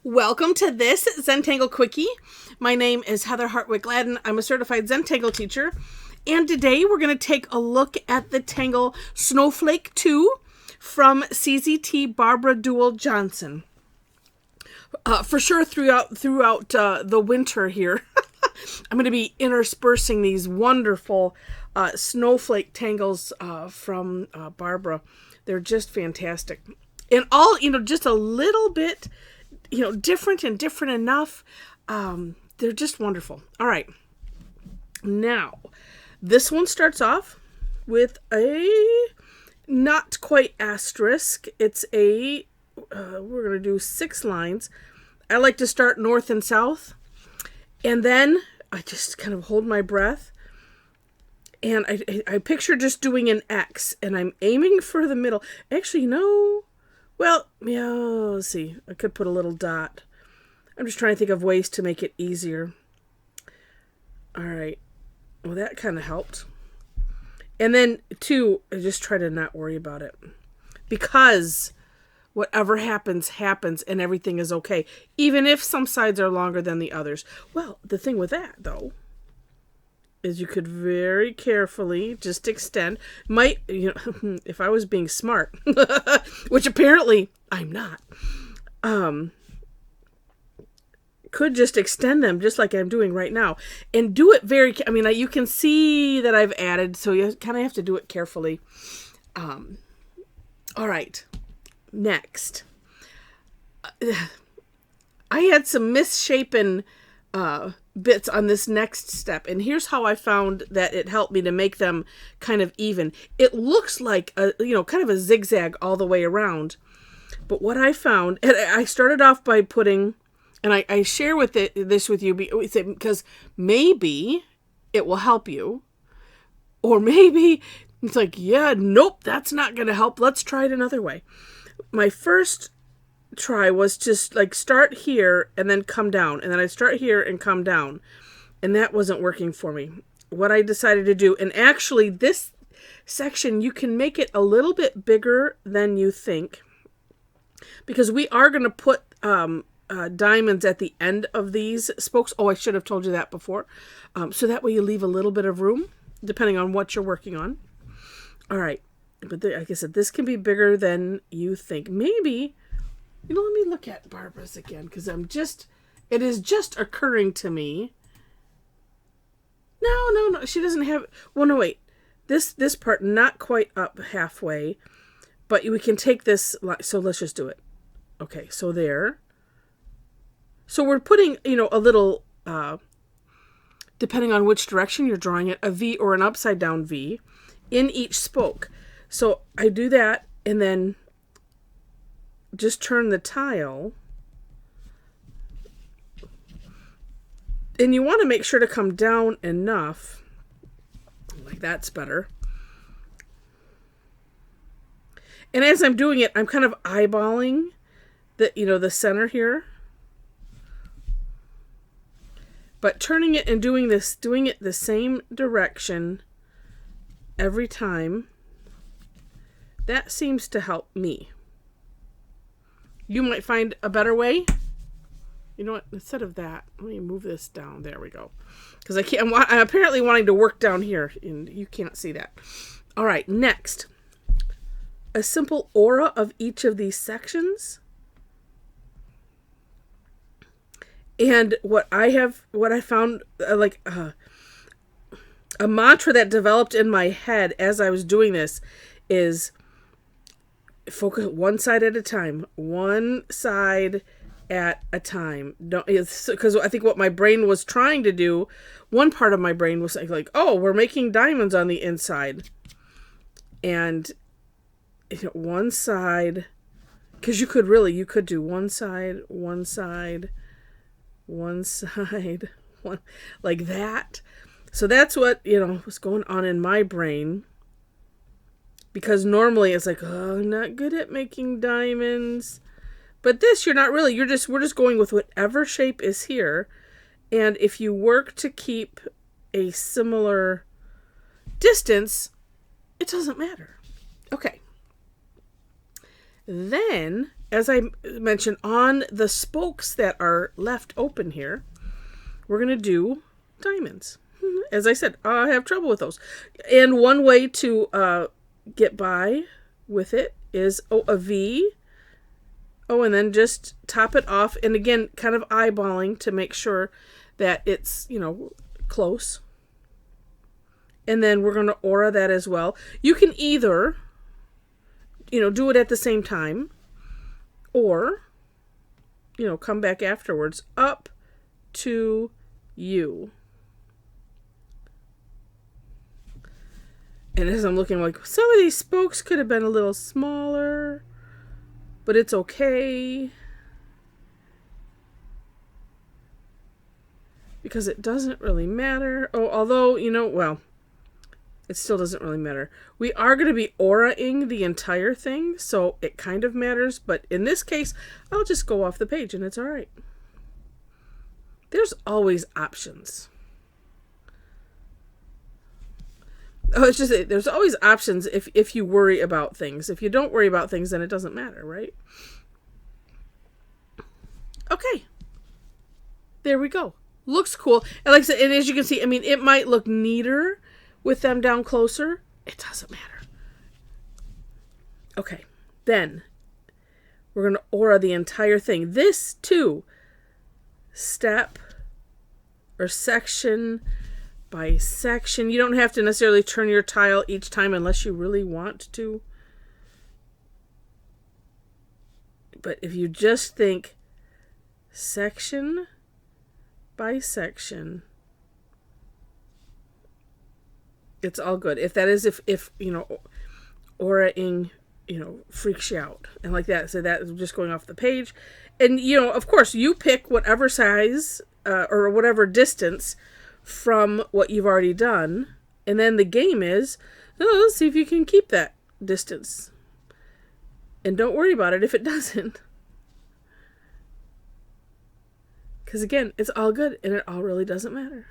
Welcome to this Zentangle Quickie. My name is Heather Hartwick Gladden. I'm a certified Zentangle teacher. And today we're going to take a look at the Tangle Snowflake 2 from CZT Barbara Duel Johnson. For sure throughout the winter here, I'm going to be interspersing these wonderful snowflake tangles from Barbara. They're just fantastic. And all, just a little bit different and different enough. They're just wonderful. All right. Now, this one starts off with a not quite asterisk. It's we're going to do 6 lines. I like to start north and south. And then I just kind of hold my breath. And I picture just doing an X. And I'm aiming for the middle. Actually, no. Well, yeah, let's see. I could put a little dot. I'm just trying to think of ways to make it easier. All right. Well, that kind of helped. And then, 2, I just try to not worry about it. Because whatever happens, happens, and everything is okay. Even if some sides are longer than the others. Well, the thing with that, though, is you could very carefully just extend. If I was being smart, which apparently I'm not, could just extend them just like I'm doing right now. And do it you can see that I've added, so you kind of have to do it carefully. All right. Next. I had some misshapen bits on this next step, and here's how I found that it helped me to make them kind of even. It looks like kind of a zigzag all the way around, but what I found, and I started off by putting, and I share this with you because maybe it will help you, or maybe it's like, yeah, nope, that's not going to help. Let's try it another way. My first try was just like start here and then come down, and then I start here and come down, and that wasn't working for me. What I decided to do, and actually this section you can make it a little bit bigger than you think, because we are going to put diamonds at the end of these spokes. Oh, I should have told you that before, so that way you leave a little bit of room depending on what you're working on. All right, but like I said, this can be bigger than you think. Maybe let me look at Barbara's again, because it is just occurring to me. No, she doesn't have, well, no, wait. This part, not quite up halfway, but we can take this, so let's just do it. Okay, so there. So we're putting, a little, depending on which direction you're drawing it, a V or an upside down V in each spoke. So I do that, and then just turn the tile, and you want to make sure to come down enough, like that's better. And as I'm doing it, I'm kind of eyeballing the center here, but turning it and doing it the same direction every time, that seems to help me. You might find a better way. You know what? Instead of that, let me move this down. There we go. Because I'm apparently wanting to work down here, and you can't see that. All right, next. A simple aura of each of these sections. And what I found, a mantra that developed in my head as I was doing this is, focus one side at a time. One side at a time. Because I think what my brain was trying to do, one part of my brain was like, oh, we're making diamonds on the inside. And one side, because you could do one side, one like that. So that's what, was going on in my brain. Because normally it's like, oh, I'm not good at making diamonds. But this, you're not really. We're just going with whatever shape is here. And if you work to keep a similar distance, it doesn't matter. Okay. Then as I mentioned, on the spokes that are left open here, we're going to do diamonds. As I said, I have trouble with those. And one way to get by with it is a V. Oh, and then just top it off. And again, kind of eyeballing to make sure that it's, close. And then we're going to aura that as well. You can either, do it at the same time, or, come back afterwards. Up to you. And as I'm looking, like, some of these spokes could have been a little smaller, but it's okay, because it doesn't really matter. Oh, although, well, it still doesn't really matter. We are going to be auraing the entire thing, so it kind of matters, but in this case, I'll just go off the page and it's all right. There's always options. Oh, it's just, there's always options if you worry about things. If you don't worry about things, then it doesn't matter, right? Okay. There we go. Looks cool. And like I said, and as you can see, it might look neater with them down closer. It doesn't matter. Okay. Then we're going to aura the entire thing. This, too, step or section by section. You don't have to necessarily turn your tile each time unless you really want to. But if you just think section by section, it's all good. If that is, if auraing, freaks you out and like that. So that is just going off the page. And, of course, you pick whatever size or whatever distance from what you've already done, and then the game is, let's see if you can keep that distance, and don't worry about it if it doesn't, because again, it's all good and it all really doesn't matter.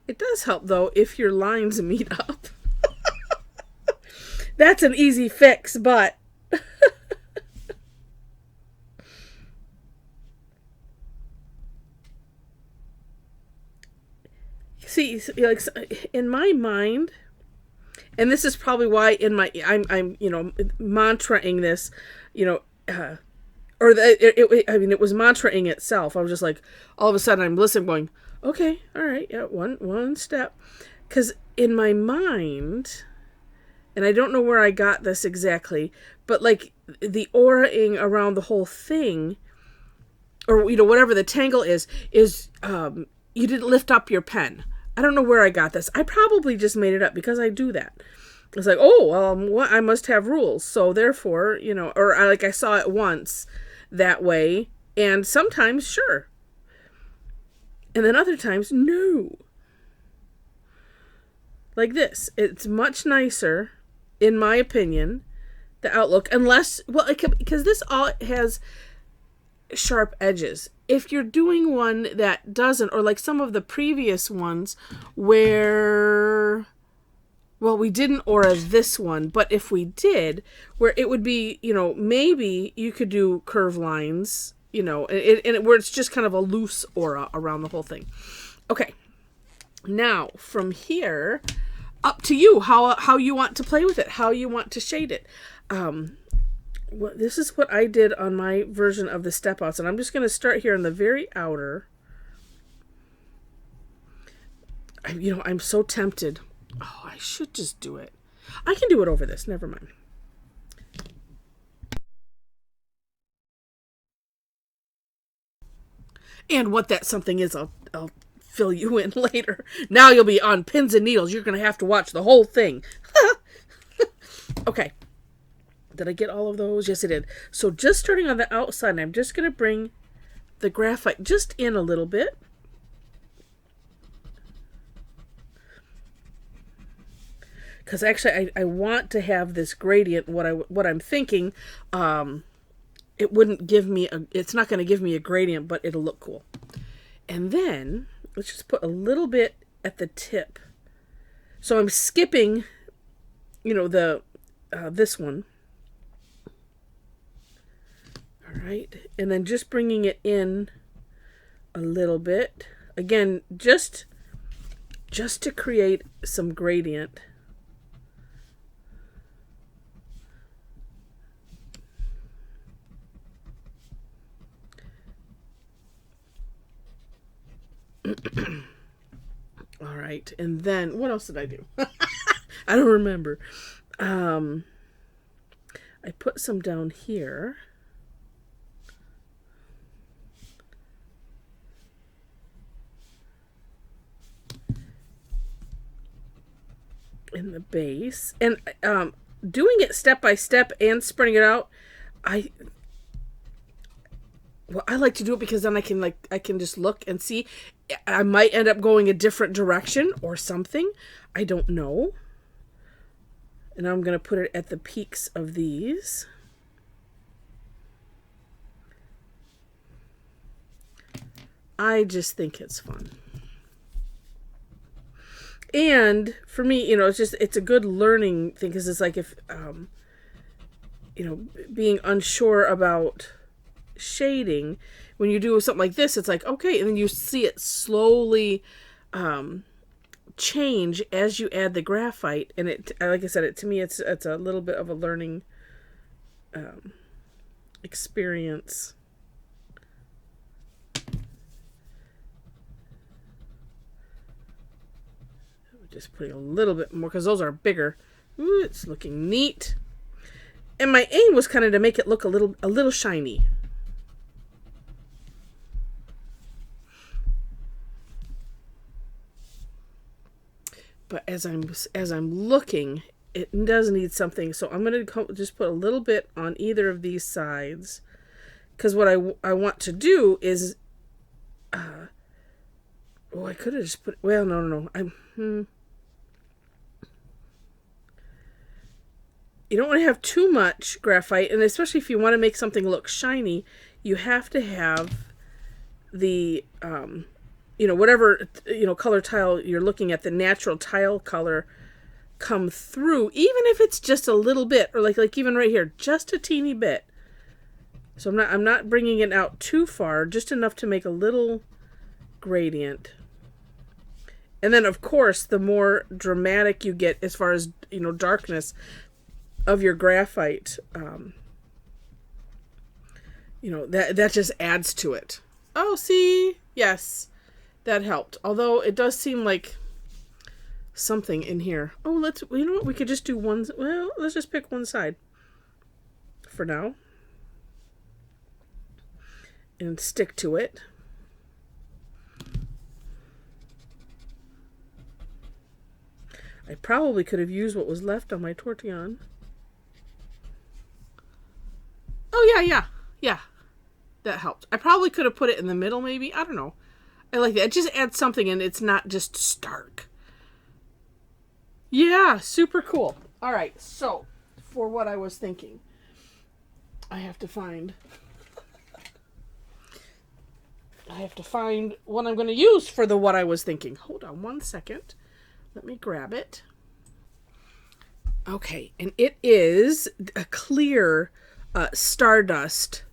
It does help though if your lines meet up. That's an easy fix, but see, like in my mind, and this is probably why in my I'm mantraing this, it was mantraing itself. I was just like, all of a sudden I'm listening, going, okay, all right, yeah, one step, because in my mind, and I don't know where I got this exactly, but like the auraing around the whole thing, or whatever the tangle is you didn't lift up your pen. I don't know where I got this. I probably just made it up because I do that. It's like, I must have rules. So therefore, or I saw it once that way. And sometimes, sure. And then other times, no. Like this. It's much nicer, in my opinion, the outlook. Unless, because this all has sharp edges. If you're doing one that doesn't, or like some of the previous ones where, we didn't aura this one, but if we did, where it would be, maybe you could do curve lines, where it's just kind of a loose aura around the whole thing. Okay. Now, from here, up to you, how you want to play with it, how you want to shade it. This is what I did on my version of the step outs, and I'm just going to start here in the very outer. I'm so tempted. Oh, I should just do it. I can do it over this. Never mind. And what that something is, I'll fill you in later. Now you'll be on pins and needles. You're going to have to watch the whole thing. Okay. Did I get all of those? Yes, I did. So just starting on the outside, I'm just going to bring the graphite just in a little bit. Because actually, I want to have this gradient. What I'm thinking, it wouldn't give me it's not going to give me a gradient, but it'll look cool. And then let's just put a little bit at the tip. So I'm skipping, the this one. All right, and then just bringing it in a little bit. Again, just to create some gradient. All right, and then what else did I do? I don't remember. I put some down here. In the base, and doing it step by step and spreading it out, I like to do it because then I can just look and see. I might end up going a different direction or something. I don't know. And I'm going to put it at the peaks of these. I just think it's fun. And for me, it's a good learning thing, because it's like if, being unsure about shading, when you do something like this, it's like, okay, and then you see it slowly change as you add the graphite, and it, like I said, to me, it's a little bit of a learning experience. Just putting a little bit more because those are bigger. Ooh, it's looking neat. And my aim was kind of to make it look a little shiny. But as I'm looking, it does need something. So I'm going to just put a little bit on either of these sides, because what I want to do is, I could have just put. Well, no. You don't want to have too much graphite, and especially if you want to make something look shiny, you have to have the, whatever, color tile you're looking at, the natural tile color come through, even if it's just a little bit, or like even right here, just a teeny bit. So I'm not bringing it out too far, just enough to make a little gradient. And then, of course, the more dramatic you get as far as, darkness of your graphite, that just adds to it. Oh, see? Yes, that helped. Although it does seem like something in here. Oh, you know what? We could just do one. Well, let's just pick one side for now and stick to it. I probably could have used what was left on my Tortillion. Oh, yeah. That helped. I probably could have put it in the middle, maybe. I don't know. I like that. It just adds something, and it's not just stark. Yeah, super cool. All right, so for what I was thinking, I have to find what I'm going to use for the what I was thinking. Hold on one second. Let me grab it. Okay, and it is a clear Stardust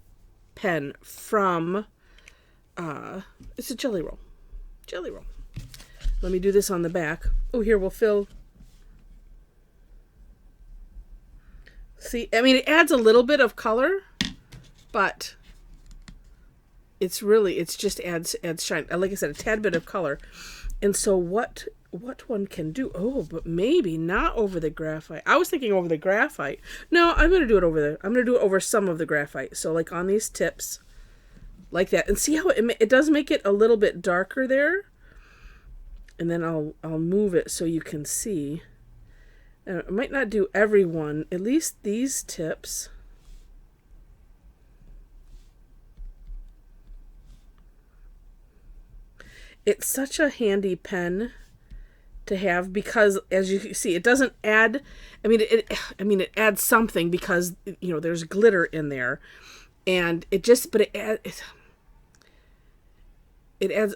pen from, it's a Jelly Roll. Let me do this on the back. Oh, here we'll fill. See, I mean, it adds a little bit of color, but it's just adds shine. Like I said, a tad bit of color. And so what one can do, but maybe not over the graphite. I was thinking over the graphite. No, I'm going to do it over there. I'm going to do it over some of the graphite. So like on these tips, like that. And see how it does make it a little bit darker there. And then I'll move it so you can see. And I might not do every one, at least these tips. It's such a handy pen to have, because as you see, it doesn't add, it adds something because, there's glitter in there, and it adds,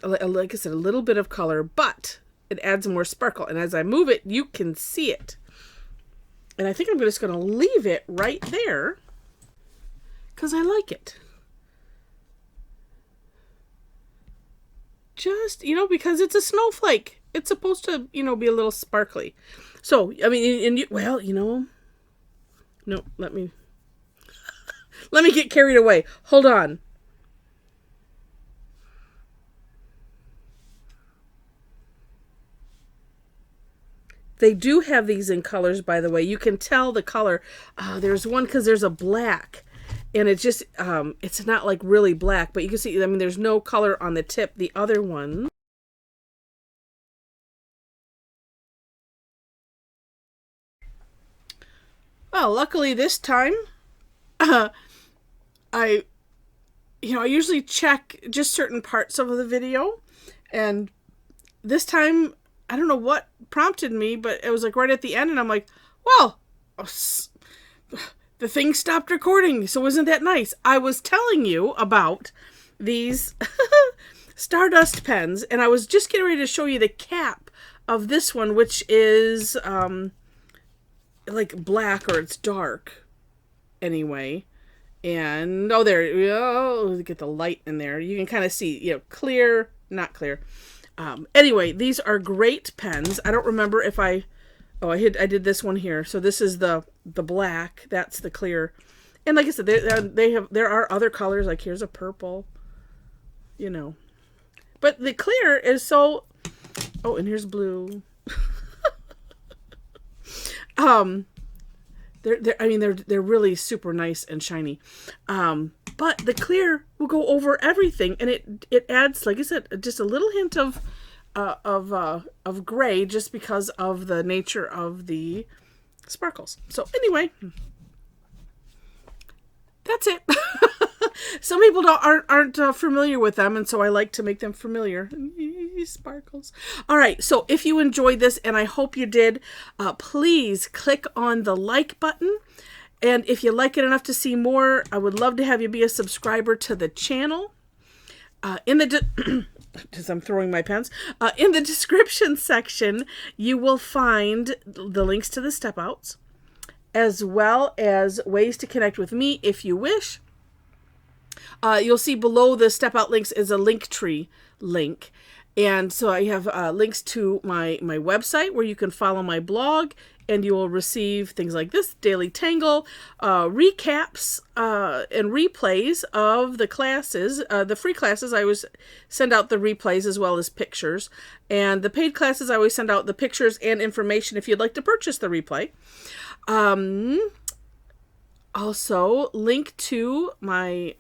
like I said, a little bit of color, but it adds more sparkle. And as I move it, you can see it. And I think I'm just going to leave it right there because I like it. Just, because it's a snowflake. It's supposed to, be a little sparkly. So, I mean, no, let me get carried away. Hold on. They do have these in colors, by the way. You can tell the color. There's one because there's a black. And it's just, it's not like really black. But you can see, I mean, there's no color on the tip. The other one. Well, luckily this time, I usually check just certain parts of the video. And this time, I don't know what prompted me, but it was like right at the end, and I'm like, well, the thing stopped recording, so isn't that nice? I was telling you about these Stardust pens, and I was just getting ready to show you the cap of this one, which is like black, or it's dark anyway. And there we go. Get the light in there. You can kind of see, clear, not clear. Anyway, these are great pens. I don't remember if I did this one here. So this is the black. That's the clear. And like I said, there are other colors. Like here's a purple. But the clear is so. Oh, and here's blue. They're really super nice and shiny. But the clear will go over everything, and it adds, like I said, just a little hint of gray, just because of the nature of the sparkles. So anyway, that's it. Some people aren't familiar with them, and so I like to make them familiar. Sparkles. All right, so if you enjoyed this, and I hope you did, please click on the like button. And if you like it enough to see more, I would love to have you be a subscriber to the channel. Because I'm throwing my pens. In the description section, you will find the links to the step outs, as well as ways to connect with me if you wish. You'll see below the step out links is a Linktree link. And so I have links to my website where you can follow my blog, and you will receive things like this, daily tangle, recaps, and replays of the classes. The free classes, I always send out the replays as well as pictures. And the paid classes, I always send out the pictures and information if you'd like to purchase the replay. Also, link to my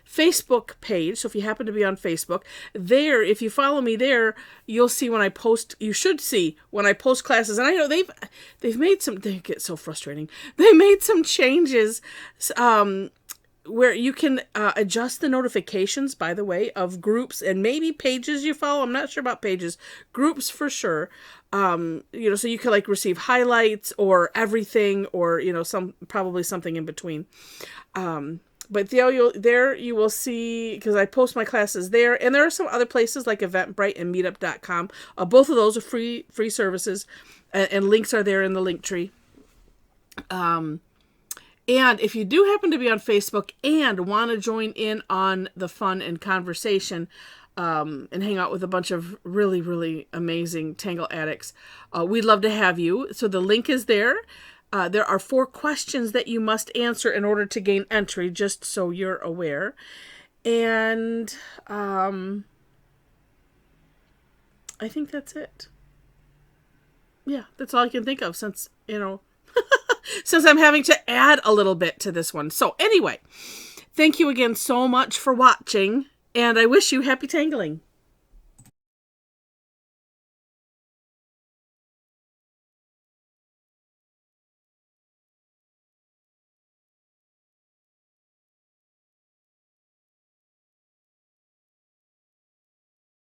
Facebook page. So if you happen to be on Facebook, there, if you follow me there, you'll see when I post. You should see when I post classes. And I know they've made some. They get so frustrating. They made some changes where you can adjust the notifications, by the way, of groups and maybe pages you follow. I'm not sure about pages. Groups for sure. So you can like receive highlights or everything, or probably something in between. But there you will see, because I post my classes there, and there are some other places like Eventbrite and Meetup.com. Both of those are free services, and links are there in the link tree. And if you do happen to be on Facebook and want to join in on the fun and conversation, and hang out with a bunch of really, really amazing Tangle addicts, we'd love to have you. So the link is there. There are 4 questions that you must answer in order to gain entry, just so you're aware. And I think that's it. Yeah, that's all I can think of since, since I'm having to add a little bit to this one. So anyway, thank you again so much for watching, and I wish you happy tangling.